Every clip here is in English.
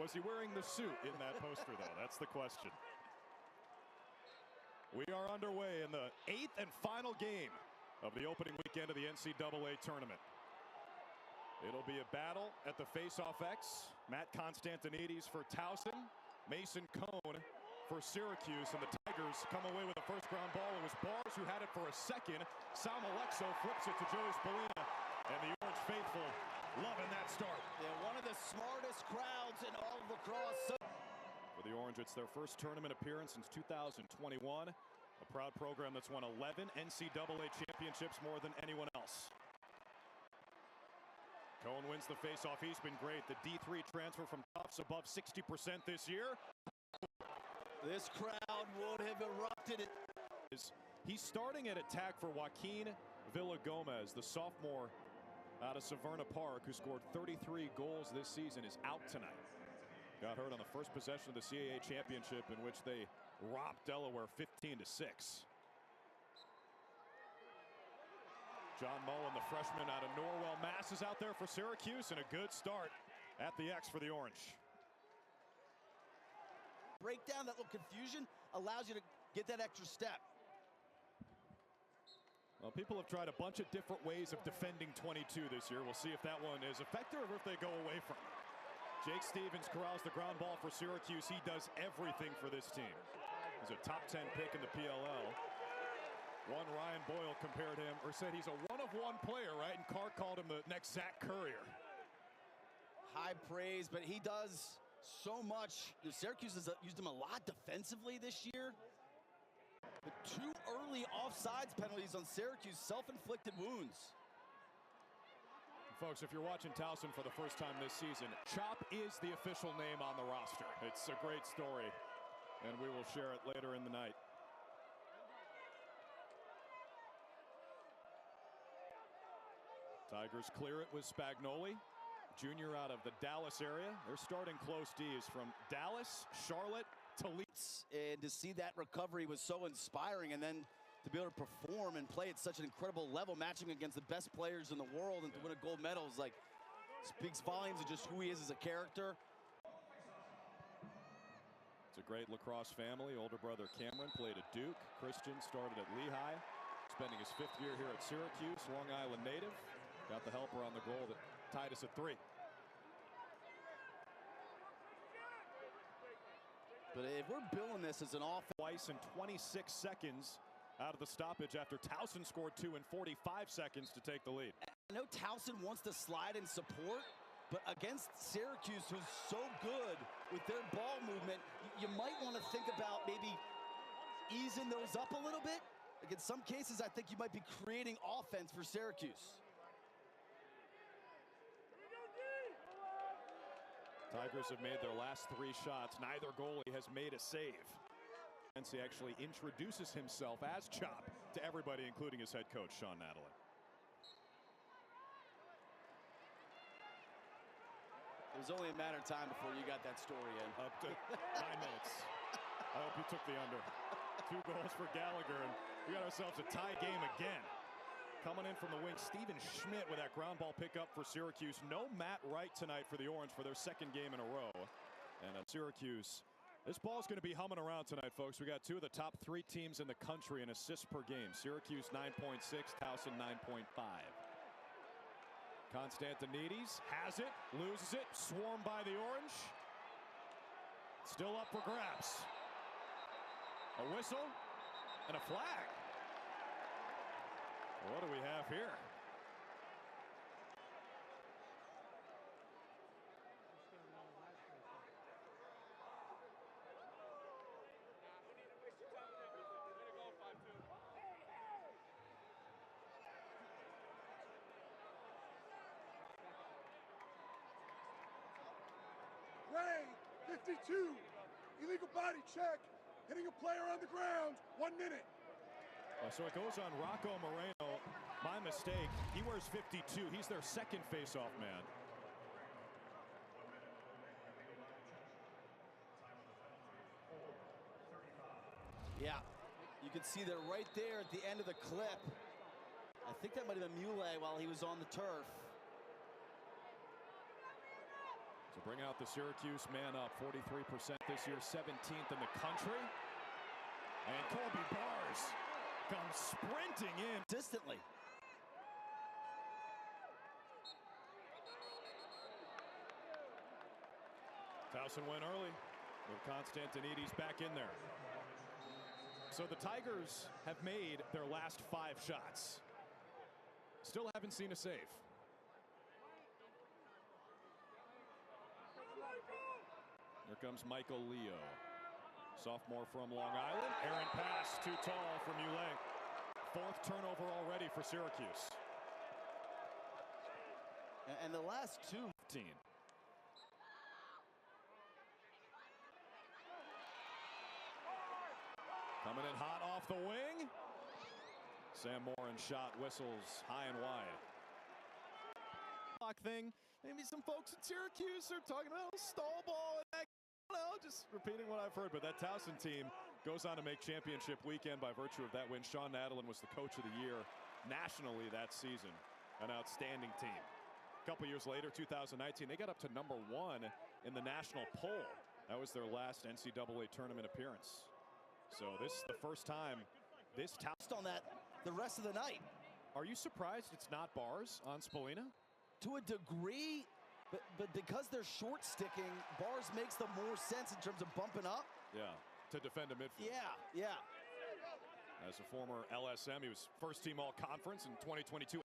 Was he wearing the suit in that poster, though? That's the question. We are underway in the 8th and final game of the opening weekend of the NCAA tournament. It'll be a battle at the Faceoff X. Matt Constantinides for Towson, Mason Kohn for Syracuse, and the Tigers come away with the first ground ball. It was Bars who had it for a second. Sal Malexo flips it to Joey Spallina, and the Orange faithful loving that start. Yeah, one of the smartest crowds in all of lacrosse. For the Orange, it's their first tournament appearance since 2021. A proud program that's won 11 NCAA championships, more than anyone else. Kohn wins the faceoff. He's been great. The D3 transfer from Tufts above 60% this year. This crowd would have erupted. He's starting at attack for Joaquin Villagomez, the sophomore out of Severna Park, who scored 33 goals this season, is out tonight. Got hurt on the first possession of the CAA championship, in which they robbed Delaware 15-6. John Mullen, the freshman out of Norwell, Mass, is out there for Syracuse, and a good start at the X for the Orange. Break down that little confusion, allows you to get that extra step. Well, people have tried a bunch of different ways of defending 22 this year. We'll see if that one is effective or if they go away from it. Jake Stevens corrals the ground ball for Syracuse. He does everything for this team. He's a top 10 pick in the PLL. One Ryan Boyle compared him, or said he's a one-of-one player, right? And Carr called him the next Zach Currier. High praise, but he does so much. Syracuse has used him a lot defensively this year. But 2 early offsides penalties on Syracuse, self-inflicted wounds. Folks, if you're watching Towson for the first time this season, Chop is the official name on the roster. It's a great story, and we will share it later in the night. Tigers clear it with Spagnoli, junior out of the Dallas area. Their starting close D is from Dallas, Charlotte, Toledo. And to see that recovery was so inspiring, and then to be able to perform and play at such an incredible level, matching against the best players in the world, and to win a gold medal is like, speaks volumes of just who he is as a character. It's a great lacrosse family. Older brother Cameron played at Duke. Christian started at Lehigh, spending his 5th year here at Syracuse. Long Island native. Got the helper on the goal that tied us at 3. But if we're billing this as an offense, twice in 26 seconds out of the stoppage after Towson scored 2 in 45 seconds to take the lead. I know Towson wants to slide and support, but against Syracuse, who's so good with their ball movement, you might want to think about maybe easing those up a little bit. Like in some cases, I think you might be creating offense for Syracuse. Tigers have made their last 3 shots. Neither goalie has made a save. He actually introduces himself as Chop to everybody, including his head coach, Sean Nadalin. It was only a matter of time before you got that story in. Up to 9 minutes. I hope you took the under. 2 goals for Gallagher, and we got ourselves a tie game again. Coming in from the wing, Steven Schmidt with that ground ball pickup for Syracuse. No Matt Wright tonight for the Orange for their 2nd game in a row. And Syracuse, this ball's going to be humming around tonight, folks. We got 2 of the top 3 teams in the country in assists per game. Syracuse 9.6, Towson 9.5. Constantinides has it, loses it, swarmed by the Orange. Still up for grabs. A whistle and a flag. What do we have here? Ray, 52, illegal body check, hitting a player on the ground, 1 minute. So it goes on Rocco Mareno. My mistake. He wears 52. He's their 2nd faceoff man. Yeah, you can see they're right there at the end of the clip. I think that might have been Mullen while he was on the turf. So So bring out the Syracuse man up, 43% this year, 17th in the country. And Colby Bars comes sprinting in. Consistently. Towson went early with Constantinides back in there. So the Tigers have made their last 5 shots. Still haven't seen a save. Here comes Michael Leo. Sophomore from Long Island. Errant pass, too tall for Mullen. 4th turnover already for Syracuse. And the last 2. 15. Coming in hot off the wing. Sam Morin shot whistles high and wide. Thing. Maybe some folks at Syracuse are talking about a stall ball. I don't know, just repeating what I've heard. But that Towson team goes on to make championship weekend by virtue of that win. Sean Nadalin was the coach of the year nationally that season. An outstanding team. A couple years later, 2019, they got up to #1 in the national poll. That was their last NCAA tournament appearance. So this is the first time this Towson On that the rest of the night. Are you surprised it's not bars on Spolina? To a degree, but because they're short sticking, bars makes the more sense in terms of bumping up. Yeah, to defend a midfield. Yeah. As a former LSM, he was first team all conference in 2022.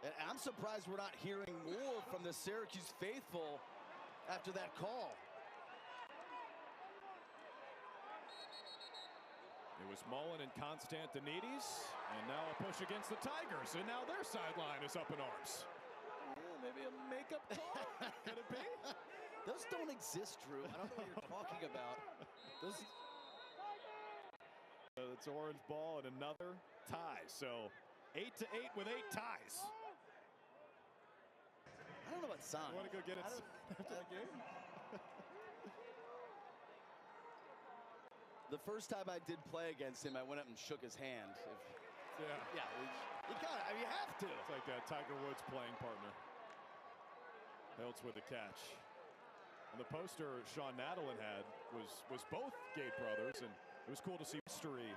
And I'm surprised we're not hearing more from the Syracuse faithful after that call. It was Mullen and Constantinides, and now a push against the Tigers, and now their sideline is up in arms. Yeah, maybe a makeup call? Could it be? Those don't exist, Drew. I don't know what you're talking about. Those... It's orange ball and another tie. So 8-8 with 8 ties. I don't know about sign. You want to go get it after the game? The first time I did play against him, I went up and shook his hand. Yeah. You gotta, I mean, you have to. It's like Tiger Woods playing partner. Hiltz with the catch. And the poster Sean Nadalin had was both Gate brothers, and it was cool to see history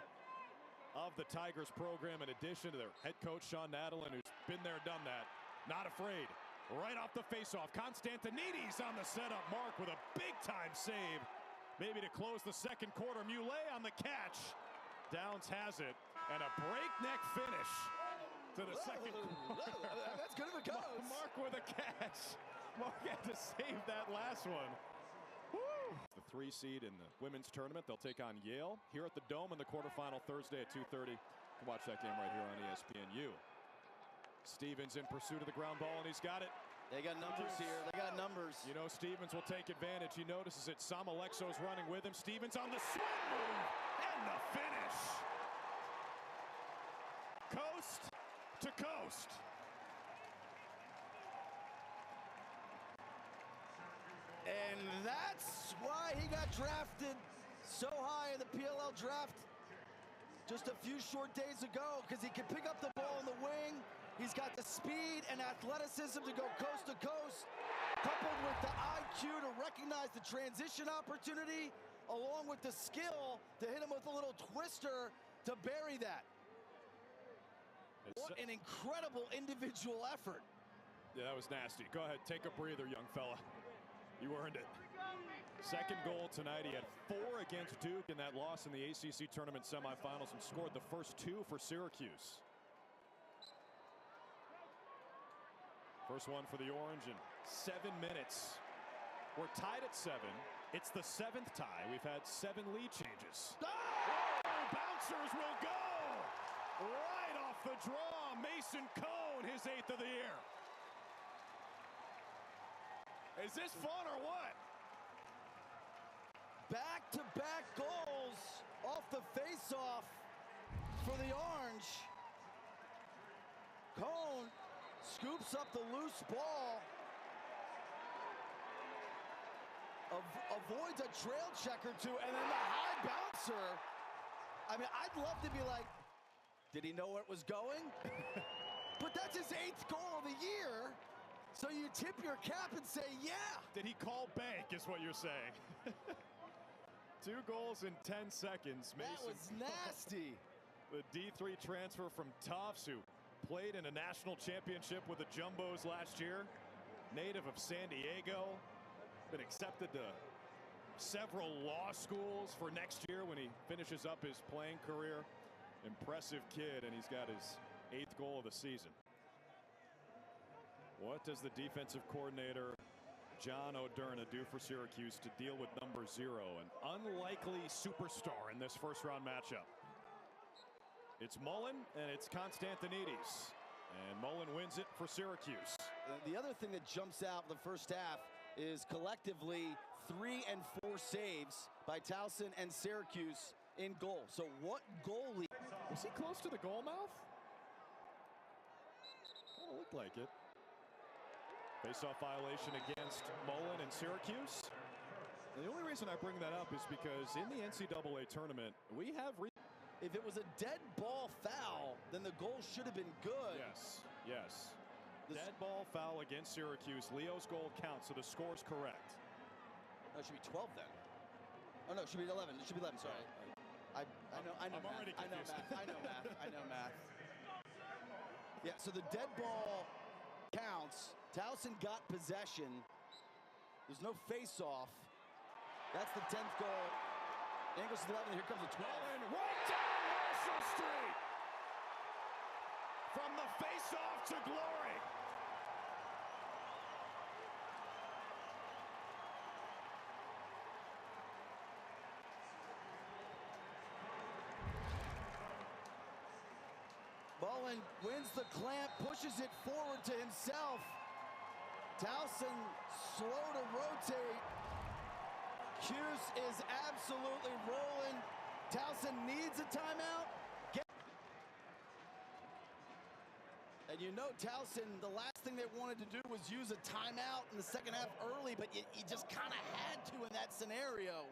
of the Tigers program in addition to their head coach Sean Nadalin, who's been there, done that. Not afraid. Right off the faceoff, Constantinides on the setup mark with a big-time save. Maybe to close the second quarter. Mullen on the catch. Downs has it. And a breakneck finish to the second quarter. That's good if it goes. Mark with a catch. Mark had to save that last one. Woo! The 3 seed in the women's tournament. They'll take on Yale here at the Dome in the quarterfinal Thursday at 2:30. You can watch that game right here on ESPNU. Stevens in pursuit of the ground ball, and he's got it. They got numbers here. They got numbers. You know Stevens will take advantage. He notices it. Sam Alexo's running with him. Stevens on the swing move and the finish. Coast to coast. And that's why he got drafted so high in the PLL draft just a few short days ago, because he can pick up the ball in the wing. He's got the speed and athleticism to go coast to coast, coupled with the IQ to recognize the transition opportunity, along with the skill to hit him with a little twister to bury that. What an incredible individual effort. Yeah, that was nasty. Go ahead, take a breather, young fella. You earned it. Second goal tonight. He had 4 against Duke in that loss in the ACC tournament semifinals and scored the first 2 for Syracuse. First one for the Orange in 7 minutes. We're tied at 7. It's the 7th tie. We've had 7 lead changes. Oh! Bouncers will go! Right off the draw. Mason Kohn, his 8th of the year. Is this fun or what? Back-to-back goals off the face-off for the Orange. Kohn scoops up the loose ball. Avoids a trail check or two, and then the high bouncer. I mean, I'd love to be like, Did he know where it was going? But that's his 8th goal of the year. So you tip your cap and say, yeah. Did he call bank is what you're saying. 2 goals in 10 seconds. Mason That was nasty. The D3 transfer from Towson, who played in a national championship with the Jumbos last year. Native of San Diego. Been accepted to several law schools for next year when he finishes up his playing career. Impressive kid, and he's got his 8th goal of the season. What does the defensive coordinator John O'Derna do for Syracuse to deal with number 0, an unlikely superstar in this first-round matchup? It's Mullen and it's Constantinides, and Mullen wins it for Syracuse. The other thing that jumps out in the first half is collectively 3 and 4 saves by Towson and Syracuse in goal. So what goalie? Was he close to the goal mouth? Kind of looked like it. Face-off violation against Mullen and Syracuse. And the only reason I bring that up is because in the NCAA tournament, we have... If it was a dead ball foul, then the goal should have been good. Yes, yes. Dead ball foul against Syracuse. Leo's goal counts, so the score's correct. No, it should be 12 then. Oh no, it should be 11. It should be 11. Sorry. I know I'm math. already I know confused. math. I know math. I know math. Yeah. So the dead ball counts. Towson got possession. There's no face-off. That's the 10th goal. Ingles 11. Here comes the 12. Mullen right down Marshall Street. From the face-off to glory. Mullen wins the clamp, pushes it forward to himself. Towson slow to rotate. Cuse is absolutely rolling. Towson needs a timeout. And you know Towson, the last thing they wanted to do was use a timeout in the second half early, but you just kind of had to in that scenario.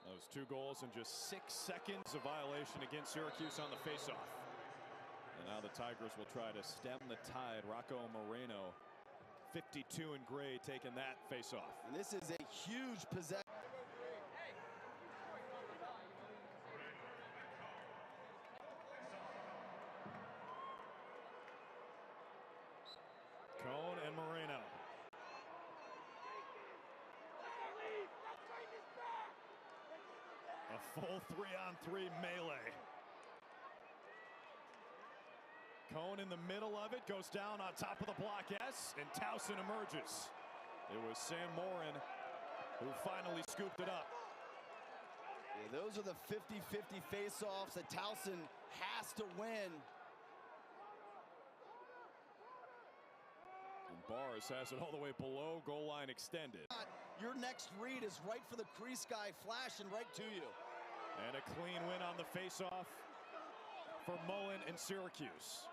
Those 2 goals in just 6 seconds of violation against Syracuse on the faceoff. And now the Tigers will try to stem the tide. Rocco Mareno, 52 in gray, taking that faceoff. And this is a huge possession. Kohn and Mareno. A full 3-on-3 melee. Kohn in the middle of it, goes down on top of the block S, and Towson emerges. It was Sam Morin who finally scooped it up. Yeah, those are the 50-50 face-offs that Towson has to win. And Bars has it all the way below goal line extended. Your next read is right for the crease guy, flashing right to you. And a clean win on the face-off for Mullen and Syracuse.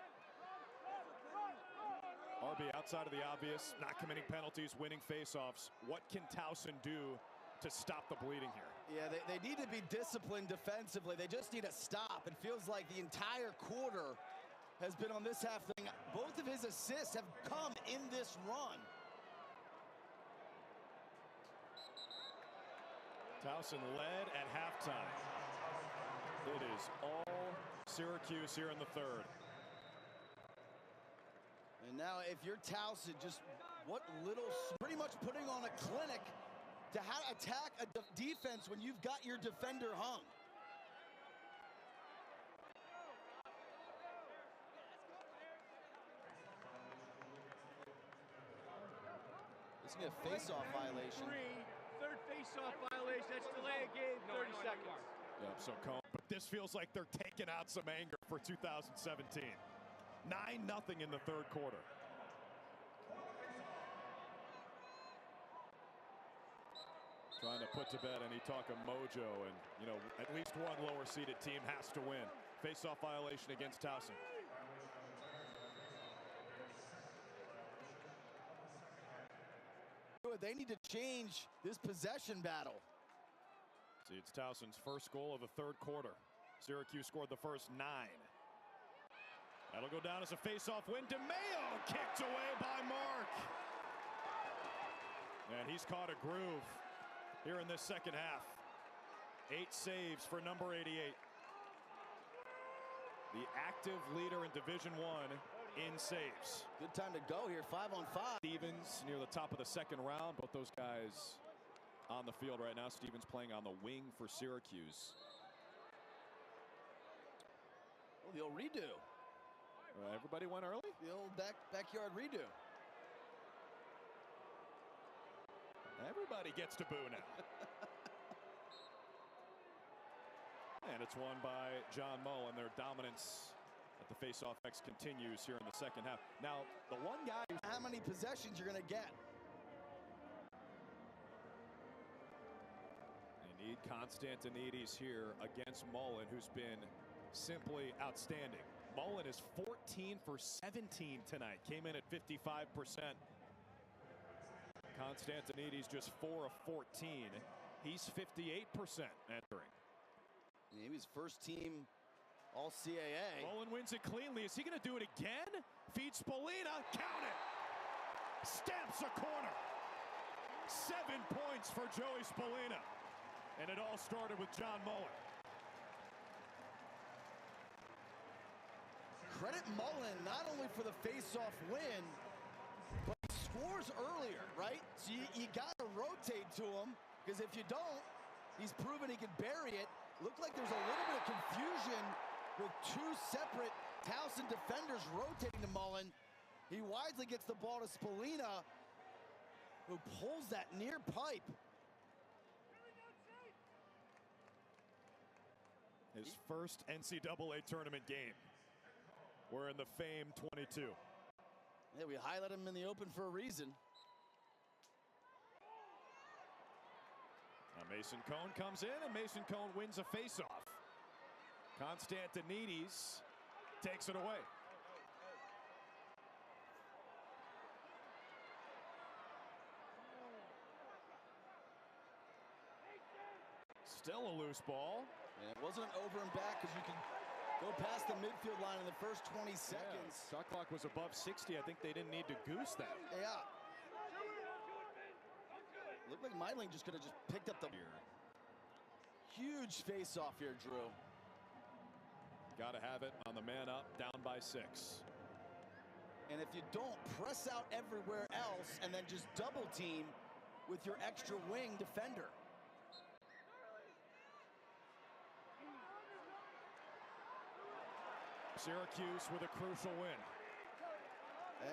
RB outside of the obvious, not committing penalties, winning face-offs. What can Towson do to stop the bleeding here? Yeah, they need to be disciplined defensively. They just need to stop. It feels like the entire quarter has been on this half thing. Both of his assists have come in this run. Towson led at halftime. It is all Syracuse here in the third. And now if you're Towson, just what little, pretty much putting on a clinic to how to attack a defense when you've got your defender hung. This is gonna be a face-off violation. Third face-off violation. That's delay a game, 30 seconds. Yep, so Kohn, but this feels like they're taking out some anger for 2017. 9-0 in the third quarter. Trying to put to bed any talk of mojo, and you know, at least one lower seeded team has to win. Face-off violation against Towson. They need to change this possession battle. See, it's Towson's first goal of the third quarter. Syracuse scored the first 9. That'll go down as a face-off win. DeMeo kicked away by Mark. And he's caught a groove here in this second half. 8 saves for number 88. The active leader in Division I in saves. Good time to go here, 5-on-5. Stevens near the top of the second round. Both those guys on the field right now. Stevens playing on the wing for Syracuse. Oh, the old redo. Everybody went early? The old backyard redo. Everybody gets to boo now. And it's won by John Mullen. Their dominance at the face-off X continues here in the second half. Now, the one guy who's... How many possessions you're going to get? They need Constantinides here against Mullen, who's been simply outstanding. Mullen is 14 for 17 tonight. Came in at 55%. Constantinides just 4 of 14. He's 58% entering. He was first team All-CAA. Mullen wins it cleanly. Is he going to do it again? Feeds Spolina. Count it. Stamps a corner. 7 points for Joey Spolina. And it all started with John Mullen. Credit Mullen not only for the face-off win, but he scores earlier, right? So you got to rotate to him, because if you don't, he's proven he can bury it. Looked like there's a little bit of confusion with 2 separate Towson defenders rotating to Mullen. He wisely gets the ball to Spolina, who pulls that near pipe. His first NCAA tournament game. We're in the famed 22. Yeah, we highlight him in the open for a reason. Now Mason Kohn comes in, and Mason Kohn wins a faceoff. Constantinides takes it away. Still a loose ball. And it wasn't an over and back, because you can go past the midfield line in the first 20 seconds. Yeah, shot clock was above 60. I think they didn't need to goose that. Yeah. Looked like Mullen just could have just picked up the huge face-off here, Drew. Got to have it on the man up, down by 6. And if you don't press out everywhere else and then just double team with your extra wing defender. Syracuse with a crucial win.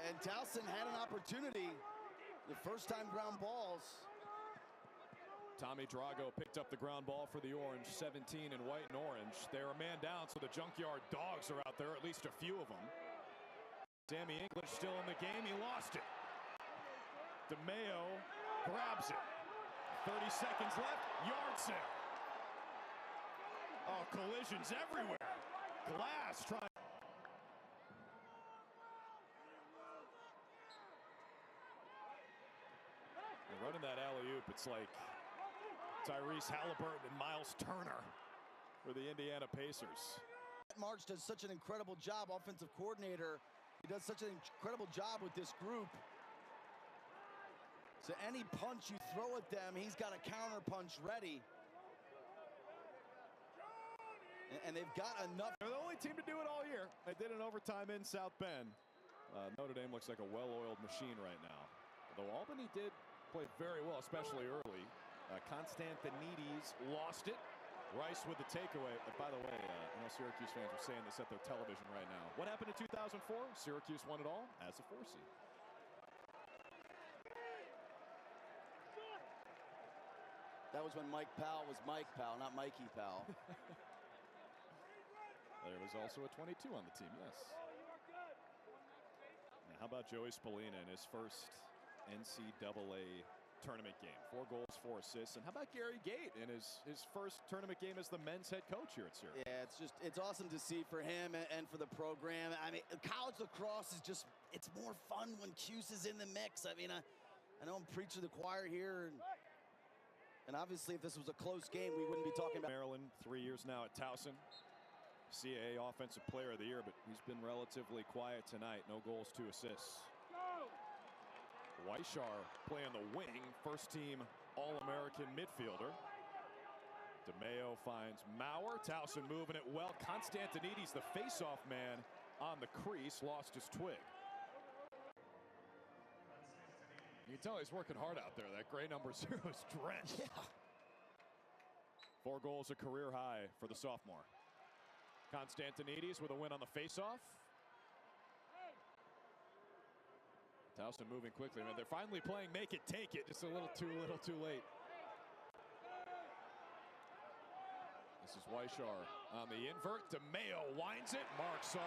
And Towson had an opportunity. The first time ground balls. Tommy Drago picked up the ground ball for the Orange, 17 in white and orange. They're a man down, so the Junkyard Dogs are out there, at least a few of them. Sammy English still in the game. He lost it. DeMeo grabs it. 30 seconds left. Yard sale. Oh, collisions everywhere. Glass trying. They're running that alley-oop. It's like Tyrese Halliburton and Miles Turner for the Indiana Pacers. March does such an incredible job, offensive coordinator. He does such an incredible job with this group. So any punch you throw at them, he's got a counter punch ready. And they've got enough. They're the only team to do it all year. They did an overtime in South Bend. Notre Dame looks like a well-oiled machine right now. Although Albany did play very well, especially early. Constantinides lost it. Rice with the takeaway. By the way, I know Syracuse fans are saying this at their television right now. What happened in 2004? Syracuse won it all as a 4 seed. That was when Mike Powell was Mike Powell, not Mikey Powell. There was also a 22 on the team, yes. Now, how about Joey Spolina in his first NCAA tournament game? 4 goals, 4 assists. And how about Gary Gate in his first tournament game as the men's head coach here at Syracuse? Yeah, it's awesome to see for him and for the program. I mean, college lacrosse is just, it's more fun when Cuse is in the mix. I mean, I know I'm preaching to the choir here. And obviously, if this was a close game, we wouldn't be talking about. Maryland, 3 years now at Towson. CAA Offensive Player of the Year, but he's been relatively quiet tonight. No goals, 2 assists. Weishar playing the wing, first team All-American midfielder. DeMeo finds Maurer. Towson moving it well. Constantinides, the face-off man on the crease, lost his twig. You can tell he's working hard out there. That gray number 0 is drenched. Yeah. 4 goals, a career high for the sophomore. Constantinides with a win on the face-off. Towson moving quickly. I mean, they're finally playing make it, take it. Just a little too late. This is Weishar on the invert. DeMeo winds it. Marks off.